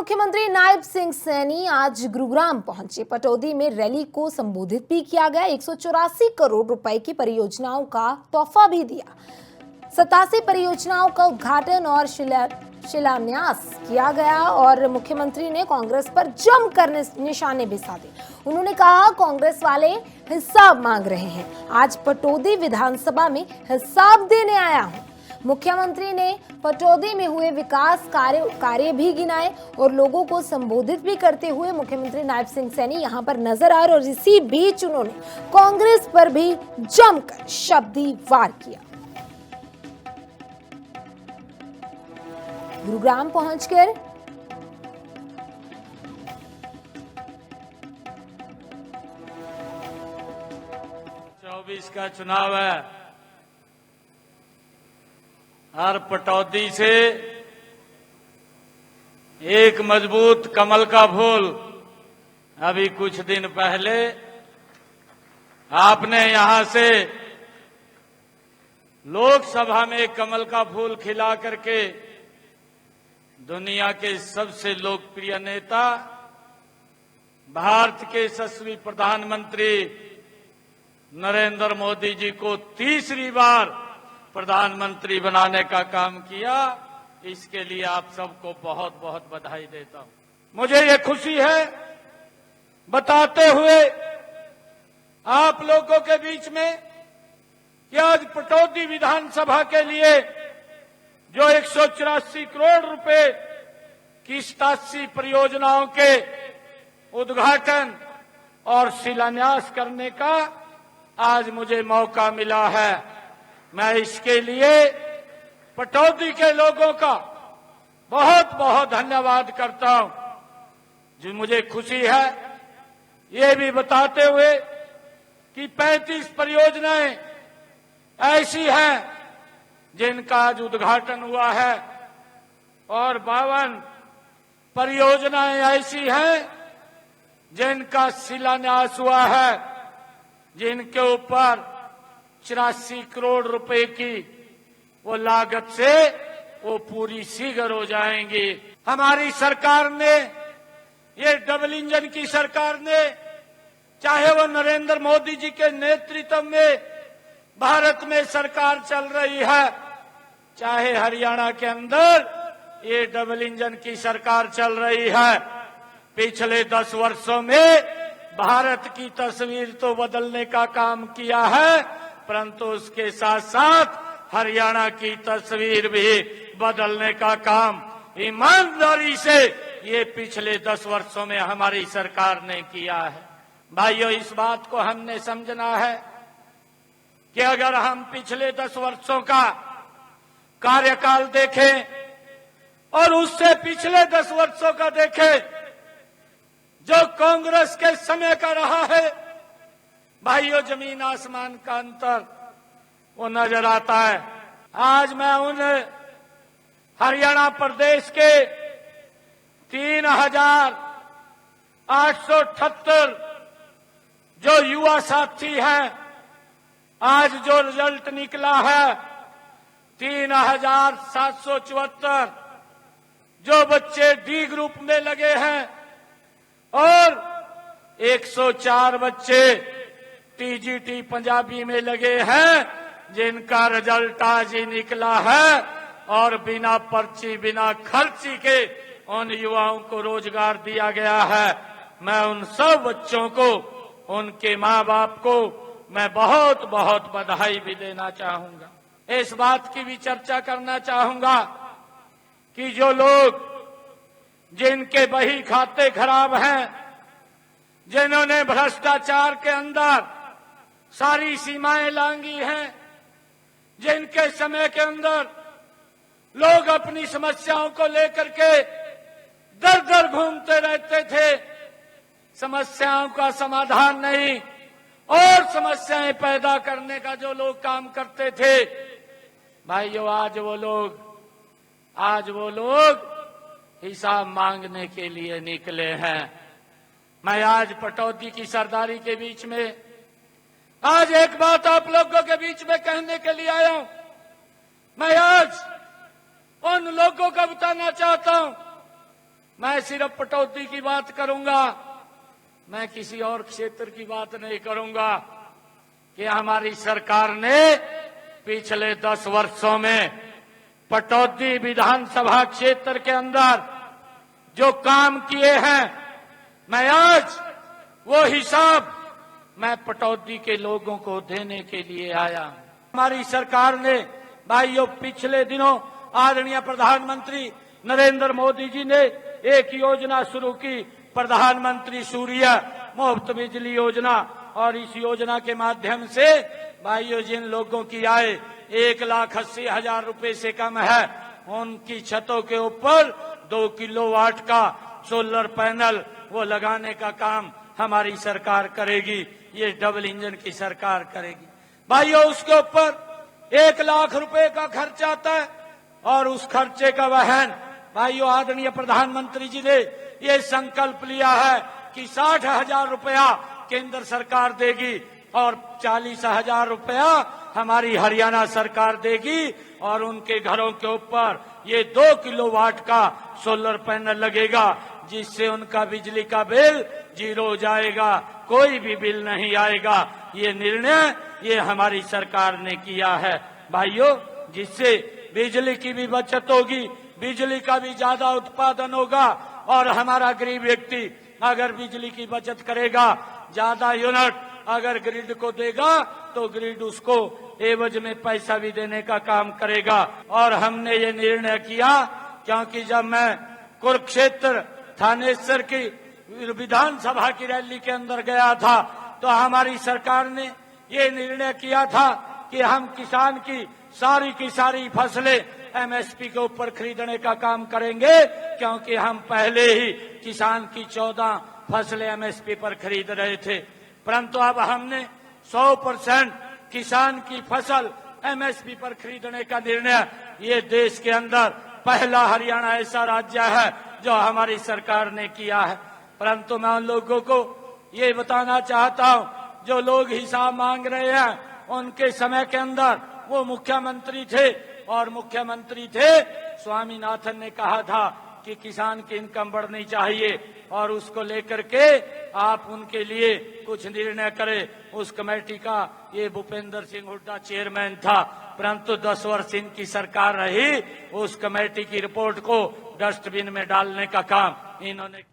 मुख्यमंत्री नायब सिंह सैनी आज गुरुग्राम पहुंचे। पटौदी में रैली को संबोधित भी किया गया। 184 करोड़ रुपए की परियोजनाओं का तोहफा भी दिया। 87 परियोजनाओं का उद्घाटन और शिलान्यास किया गया और मुख्यमंत्री ने कांग्रेस पर जमकर निशाने भी साधे। उन्होंने कहा, कांग्रेस वाले हिसाब मांग रहे हैं। आज पटौदी विधानसभा में हिसाब देने आया हूं। मुख्यमंत्री ने पटौदी में हुए विकास कार्य भी गिनाए और लोगों को संबोधित भी करते हुए मुख्यमंत्री नायब सिंह सैनी यहां पर नजर आए और इसी बीच उन्होंने कांग्रेस पर भी जमकर शब्दी वार किया। गुरुग्राम पहुंचकर 24 का चुनाव है। हर पटौदी से एक मजबूत कमल का फूल। अभी कुछ दिन पहले आपने यहां से लोकसभा में कमल का फूल खिला करके दुनिया के सबसे लोकप्रिय नेता, भारत के यशस्वी प्रधानमंत्री नरेंद्र मोदी जी को तीसरी बार प्रधानमंत्री बनाने का काम किया। इसके लिए आप सबको बहुत बहुत बधाई देता हूं। मुझे ये खुशी है बताते हुए आप लोगों के बीच में कि आज पटौदी विधानसभा के लिए जो 184 करोड़ रुपए की 87 परियोजनाओं के उद्घाटन और शिलान्यास करने का आज मुझे मौका मिला है। मैं इसके लिए पटौदी के लोगों का बहुत बहुत धन्यवाद करता हूं। जो मुझे खुशी है ये भी बताते हुए कि 35 परियोजनाएं ऐसी हैं जिनका आज उद्घाटन हुआ है और 52 परियोजनाएं ऐसी हैं जिनका शिलान्यास हुआ है, जिनके ऊपर 84 करोड़ रुपए की वो लागत से वो पूरी शीघ्र हो जाएंगी। हमारी सरकार ने, ये डबल इंजन की सरकार ने, चाहे वो नरेंद्र मोदी जी के नेतृत्व में भारत में सरकार चल रही है, चाहे हरियाणा के अंदर ये डबल इंजन की सरकार चल रही है, पिछले 10 वर्षों में भारत की तस्वीर तो बदलने का काम किया है, परंतु उसके साथ साथ हरियाणा की तस्वीर भी बदलने का काम ईमानदारी से ये पिछले 10 वर्षों में हमारी सरकार ने किया है। भाइयों, इस बात को हमने समझना है कि अगर हम पिछले 10 वर्षों का कार्यकाल देखें और उससे पिछले 10 वर्षों का देखें जो कांग्रेस के समय का रहा है, भाइयों, जमीन आसमान का अंतर वो नजर आता है। आज मैं उन हरियाणा प्रदेश के 3,878 जो युवा साथी हैं, आज जो रिजल्ट निकला है 3,774 जो बच्चे डी ग्रुप में लगे हैं और 104 बच्चे टीजीटी पंजाबी में लगे हैं, जिनका रिजल्ट आज ही निकला है और बिना पर्ची बिना खर्ची के उन युवाओं को रोजगार दिया गया है। मैं उन सब बच्चों को, उनके मां बाप को मैं बहुत बहुत बधाई भी देना चाहूंगा। इस बात की भी चर्चा करना चाहूंगा कि जो लोग, जिनके बही खाते खराब हैं, जिन्होंने भ्रष्टाचार के अंदर सारी सीमाएं लांघी हैं, जिनके समय के अंदर लोग अपनी समस्याओं को लेकर के दर दर घूमते रहते थे, समस्याओं का समाधान नहीं और समस्याएं पैदा करने का जो लोग काम करते थे, भाइयों, आज वो लोग हिसाब मांगने के लिए निकले हैं। मैं आज पटौदी की सरदारी के बीच में आज एक बात आप लोगों के बीच में कहने के लिए आया हूं। मैं आज उन लोगों को बताना चाहता हूं मैं सिर्फ पटौदी की बात करूंगा, मैं किसी और क्षेत्र की बात नहीं करूंगा कि हमारी सरकार ने पिछले 10 वर्षों में पटौदी विधानसभा क्षेत्र के अंदर जो काम किए हैं, मैं आज वो हिसाब मैं पटौदी के लोगों को देने के लिए आया। हमारी सरकार ने भाइयों पिछले दिनों आदरणीय प्रधानमंत्री नरेंद्र मोदी जी ने एक योजना शुरू की, प्रधानमंत्री सूर्य मुफ्त बिजली योजना। और इस योजना के माध्यम से भाइयों जिन लोगों की आय 1,80,000 रुपए से कम है, उनकी छतों के ऊपर 2 किलोवाट का सोलर पैनल वो लगाने का काम हमारी सरकार करेगी। ये डबल इंजन की सरकार करेगी। भाइयों उसके ऊपर 1 लाख रुपए का खर्च आता है और उस खर्चे का वहन भाइयों आदरणीय प्रधानमंत्री जी ने ये संकल्प लिया है कि 60,000 रुपया केंद्र सरकार देगी और 40,000 रुपया हमारी हरियाणा सरकार देगी और उनके घरों के ऊपर ये 2 किलोवाट का सोलर पैनल लगेगा, जिससे उनका बिजली का बिल 0 हो जाएगा, कोई भी बिल नहीं आएगा। ये निर्णय ये हमारी सरकार ने किया है भाइयों, जिससे बिजली की भी बचत होगी, बिजली का भी ज्यादा उत्पादन होगा और हमारा गरीब व्यक्ति अगर बिजली की बचत करेगा, ज्यादा यूनिट अगर ग्रिड को देगा तो ग्रिड उसको एवज में पैसा भी देने का काम करेगा। और हमने ये निर्णय किया क्योंकि जब मैं कुरुक्षेत्र थानेश्वर की विधानसभा की रैली के अंदर गया था तो हमारी सरकार ने ये निर्णय किया था कि हम किसान की सारी फसलें एमएसपी के ऊपर खरीदने का काम करेंगे, क्योंकि हम पहले ही किसान की 14 फसलें एमएसपी पर खरीद रहे थे। परंतु अब हमने 100% किसान की फसल एमएसपी पर खरीदने का निर्णय, ये देश के अंदर पहला हरियाणा ऐसा राज्य है जो हमारी सरकार ने किया है। परंतु मैं उन लोगों को ये बताना चाहता हूं, जो लोग हिसाब मांग रहे हैं, उनके समय के अंदर वो मुख्यमंत्री थे और मुख्यमंत्री थे स्वामीनाथन ने कहा था कि किसान की इनकम बढ़नी चाहिए और उसको लेकर के आप उनके लिए कुछ निर्णय करें। उस कमेटी का ये भूपेंद्र सिंह हुड्डा चेयरमैन था, परंतु 10 वर्ष इनकी सरकार रही, उस कमेटी की रिपोर्ट को डस्टबिन में डालने का काम इन्होंने